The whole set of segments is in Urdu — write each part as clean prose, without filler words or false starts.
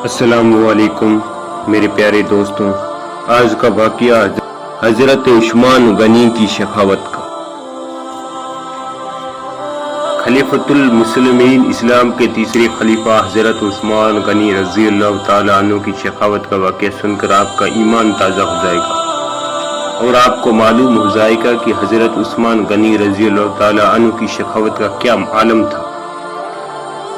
السلام علیکم میرے پیارے دوستوں، آج کا واقعہ حضرت عثمان غنی کی شخاوت کا۔ خلیفۃ المسلمین اسلام کے تیسرے خلیفہ حضرت عثمان غنی رضی اللہ تعالیٰ عنہ کی شخاوت کا واقعہ سن کر آپ کا ایمان تازہ ہو جائے گا اور آپ کو معلوم ہو جائے گا کہ حضرت عثمان غنی رضی اللہ تعالیٰ عنہ کی شخاوت کا کیا عالم تھا۔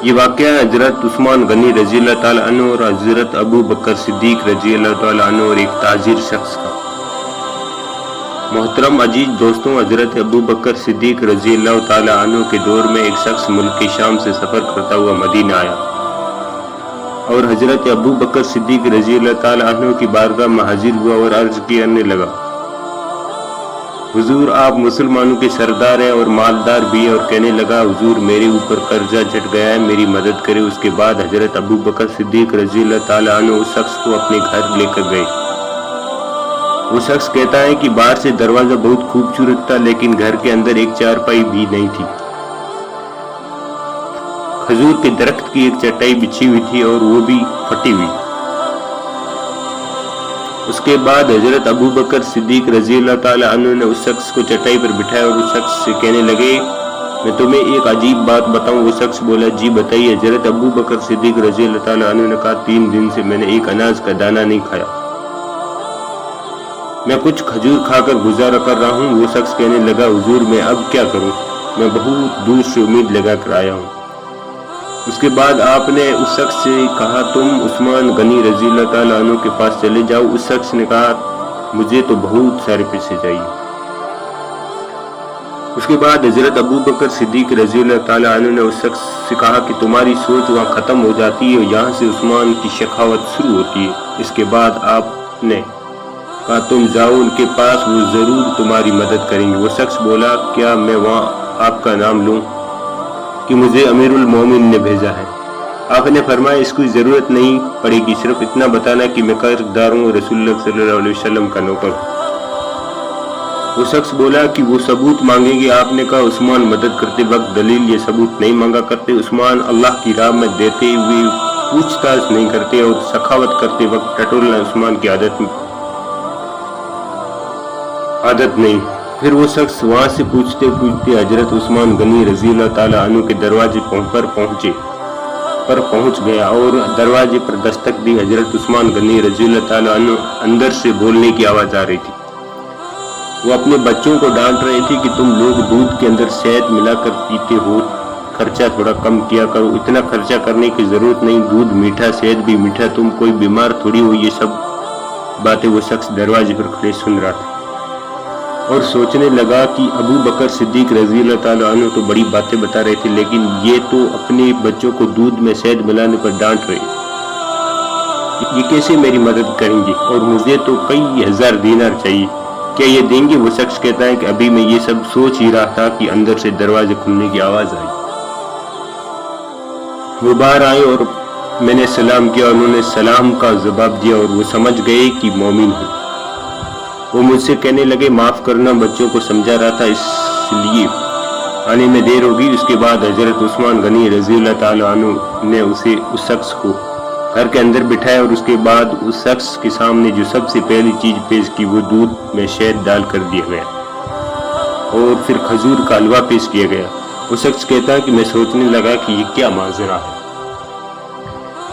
یہ واقعہ حضرت عثمان غنی رضی اللہ تعالیٰ عنہ اور حضرت ابو بکر صدیق رضی اللہ تعالیٰ عنہ اور ایک تاجر شخص کا۔ محترم عزیز دوستوں، حضرت ابو بکر صدیق رضی اللہ تعالیٰ عنہ کے دور میں ایک شخص ملک شام سے سفر کرتا ہوا مدینہ آیا اور حضرت ابو بکر صدیق رضی اللہ تعالیٰ عنہ کی بارگاہ میں حاضر ہوا اور عرض کرنے لگا، حضور آپ مسلمانوں کے سردار ہیں اور مالدار بھی ہیں، اور کہنے لگا، حضور میرے اوپر قرضہ چڑھ گیا ہے، میری مدد کرے۔ اس کے بعد حضرت ابو بکر صدیق رضی اللہ تعالیٰ عنہ اس شخص کو اپنے گھر لے کر گئے۔ وہ شخص کہتا ہے کہ باہر سے دروازہ بہت خوبصورت تھا، لیکن گھر کے اندر ایک چارپائی بھی نہیں تھی۔ کھجور کے درخت کی ایک چٹائی بچھی ہوئی تھی اور وہ بھی پھٹی ہوئی۔ اس کے بعد حضرت ابو بکر صدیق رضی اللہ تعالیٰ عنہ نے اس شخص کو چٹائی پر بٹھایا اور اس شخص سے کہنے لگے، میں تمہیں ایک عجیب بات بتاؤں۔ وہ شخص بولا، جی بتائیے۔ حضرت ابو بکر صدیق رضی اللہ تعالیٰ عنہ نے کہا، 3 دن سے میں نے ایک اناج کا دانہ نہیں کھایا، میں کچھ کھجور کھا کر گزارا کر رہا ہوں۔ وہ شخص کہنے لگا، حضور میں اب کیا کروں، میں بہت دور سے امید لگا کر آیا ہوں۔ اس کے بعد آپ نے اس شخص سے کہا، تم عثمان غنی رضی اللہ تعالیٰ عنہ کے پاس چلے جاؤ۔ اس شخص نے کہا، مجھے تو بہت سارے پیسے چاہیے۔ اس کے بعد حضرت ابو بکر صدیق رضی اللہ تعالیٰ عنہ نے اس شخص سے کہا کہ تمہاری سوچ وہاں ختم ہو جاتی ہے اور یہاں سے عثمان کی شخاوت شروع ہوتی ہے۔ اس کے بعد آپ نے کہا، تم جاؤ ان کے پاس، وہ ضرور تمہاری مدد کریں گے۔ وہ شخص بولا، کیا میں وہاں آپ کا نام لوں کہ مجھے امیر المومن نے بھیجا ہے؟ آپ نے فرمایا، اس کی ضرورت نہیں پڑے گی، صرف اتنا بتانا کہ میں قرض دار ہوں اور رسول اللہ صلی اللہ علیہ وسلم کا نوکر ہوں۔ وہ شخص بولا کہ وہ ثبوت مانگیں گے۔ آپ نے کہا، عثمان مدد کرتے وقت دلیل یا ثبوت نہیں مانگا کرتے، عثمان اللہ کی راہ میں دیتے ہوئے پوچھ تاچھ نہیں کرتے، اور سخاوت کرتے وقت ٹٹولنا عثمان کی عادت نہیں۔ پھر وہ شخص وہاں سے پوچھتے حضرت عثمان غنی رضی اللہ تعالیٰ عنہ کے دروازے پر پہنچ گیا اور دروازے پر دستک دی۔ حضرت عثمان غنی رضی اللہ تعالیٰ عنہ اندر سے بولنے کی آواز آ رہی تھی۔ وہ اپنے بچوں کو ڈانٹ رہے تھے کہ تم لوگ دودھ کے اندر شہد ملا کر پیتے ہو، خرچہ تھوڑا کم کیا کرو، اتنا خرچہ کرنے کی ضرورت نہیں، دودھ میٹھا، شہد بھی میٹھا، تم کوئی بیمار تھوڑی ہو۔ یہ سب باتیں وہ شخص دروازے پر کھڑے سن رہا تھا اور سوچنے لگا کہ ابو بکر صدیق رضی اللہ تعالیٰ عنہ تو بڑی باتیں بتا رہے تھے، لیکن یہ تو اپنے بچوں کو دودھ میں شہد ملانے پر ڈانٹ رہے، یہ کیسے میری مدد کریں گے، اور مجھے تو کئی ہزار دینار چاہیے، کیا یہ دیں گے؟ وہ شخص کہتا ہے کہ ابھی میں یہ سب سوچ ہی رہا تھا کہ اندر سے دروازے کھلنے کی آواز آئی۔ وہ باہر آئے اور میں نے سلام کیا، انہوں نے سلام کا جواب دیا اور وہ سمجھ گئے کہ مومن ہوں۔ وہ مجھ سے کہنے لگے، معاف کرنا، بچوں کو سمجھا رہا تھا، اس لیے آنے میں دیر ہوگی۔ اس کے بعد حضرت عثمان غنی رضی اللہ تعالیٰ عنہ نے اس شخص کو گھر کے اندر بٹھایا اور اس کے بعد اس شخص کے سامنے جو سب سے پہلی چیز پیش کی وہ دودھ میں شہد ڈال کر دیا گیا اور پھر کھجور کا حلوہ پیش کیا گیا۔ وہ شخص کہتا ہے کہ میں سوچنے لگا کہ یہ کیا ماجرا ہے،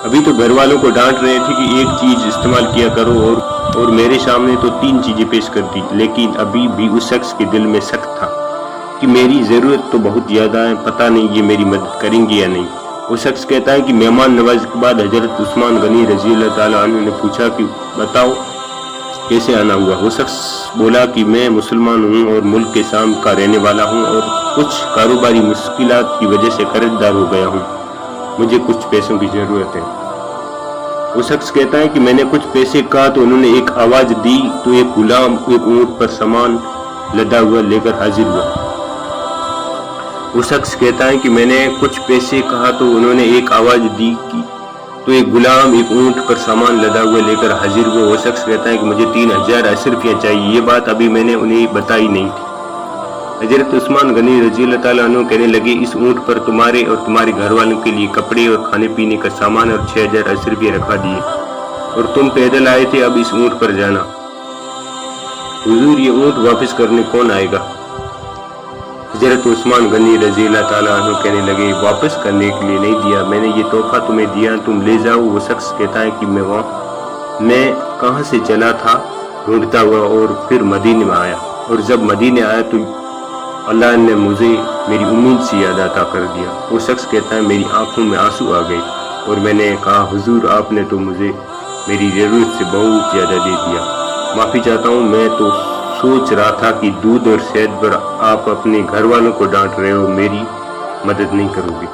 ابھی تو گھر والوں کو ڈانٹ رہے تھے کہ ایک چیز استعمال کیا کرو اور میرے سامنے تو 3 چیزیں پیش کر دی، لیکن ابھی بھی اس شخص کے دل میں شک تھا کہ میری ضرورت تو بہت زیادہ ہے، پتہ نہیں یہ میری مدد کریں گے یا نہیں۔ وہ شخص کہتا ہے کہ مہمان نوازی کے بعد حضرت عثمان غنی رضی اللہ تعالیٰ عنہ نے پوچھا کہ بتاؤ کیسے آنا ہوا؟ وہ شخص بولا کہ میں مسلمان ہوں اور ملک کے شام کا رہنے والا ہوں اور کچھ کاروباری مشکلات کی وجہ سے قرض دار ہو گیا ہوں، مجھے کچھ پیسوں کی ضرورت ہے۔ وہ شخص کہتا ہے کہ میں نے کچھ پیسے کہا تو انہوں نے ایک آواز دی تو ایک غلام ایک اونٹ پر سامان لدا ہوا لے کر حاضر ہوا۔ وہ شخص کہتا ہے کہ میں نے کچھ پیسے کہا تو انہوں نے ایک آواز دی تو ایک غلام ایک اونٹ پر سامان لدا ہوا لے کر حاضر ہوا۔ وہ شخص کہتا ہے کہ مجھے 3000 اشرفیاں چاہیے، یہ بات ابھی میں نے انہیں بتائی نہیں تھی۔ حضرت عثمان غنی رضی اللہ تعالیٰ عنہ کہنے لگے اس اونٹ پر تمہارے اور تمہارے گھر والوں کے لیے کپڑے اور کھانے پینے کا سامان اور 6000 روپیے رکھا دیے اور تم پیدل آئے تھے، اب اس اونٹ پر جانا۔ حضور یہ اونٹ واپس کرنے کون آئے گا؟ حضرت عثمان غنی رضی اللہ تعالیٰ عنہ کہنے لگے واپس کرنے کے لیے نہیں دیا، میں نے یہ تحفہ تمہیں دیا، تم لے جاؤ۔ وہ شخص کہتا ہے کہ میں کہاں سے چلا تھا ڈھونڈتا ہوا اور پھر مدینے میں آیا، اور جب مدینے آیا تو اللہ نے مجھے میری امید سے یاد عطا کر دیا۔ وہ شخص کہتا ہے میری آنکھوں میں آنسو آ گئے اور میں نے کہا حضور آپ نے تو مجھے میری ضرورت سے بہت زیادہ دے دیا، معافی چاہتا ہوں، میں تو سوچ رہا تھا کہ دودھ اور شہد پر آپ اپنے گھر والوں کو ڈانٹ رہے ہو، میری مدد نہیں کرو گے۔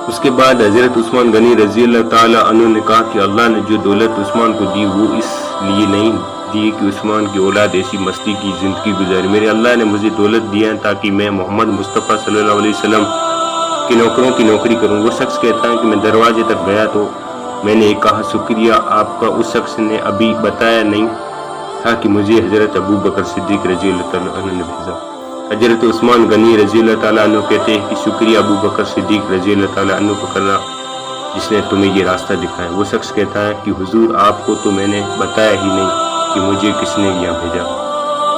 اس کے بعد حضرت عثمان غنی رضی اللہ تعالیٰ عنہ نے کہا کہ اللہ نے جو دولت عثمان کو دی وہ اس لیے نہیں دی کہ عثمان کی اولاد ایسی مستی کی زندگی گزارے، میرے اللہ نے مجھے دولت دیا ہے تاکہ میں محمد مصطفیٰ صلی اللہ علیہ وسلم کے نوکروں کی نوکری کروں۔ وہ شخص کہتا ہے کہ میں دروازے تک گیا تو میں نے کہا شکریہ آپ کا، اس شخص نے ابھی بتایا نہیں تھا کہ مجھے حضرت ابو بکر صدیق رضی اللہ تعالیٰ عنہ نے بھیجا۔ حضرت عثمان غنی رضی اللہ تعالیٰ عنہ کہتے ہیں کہ شکریہ ابو بکر صدیق رضی اللہ تعالیٰ عنہ کو کرنا جس نے تمہیں یہ راستہ دکھایا۔ وہ شخص کہتا ہے کہ حضور آپ کو تو میں نے بتایا ہی نہیں کہ مجھے کس نے یہاں بھیجا۔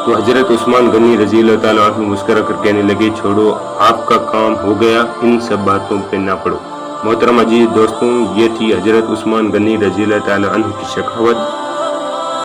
تو حضرت عثمان غنی رضی اللہ تعالیٰ عنہ مسکرا کر کہنے لگے چھوڑو آپ کا کام ہو گیا، ان سب باتوں پہ نہ پڑو۔ محترم عزیز دوستوں، یہ تھی حضرت عثمان غنی رضی اللہ تعالیٰ عنہ کی شخاوت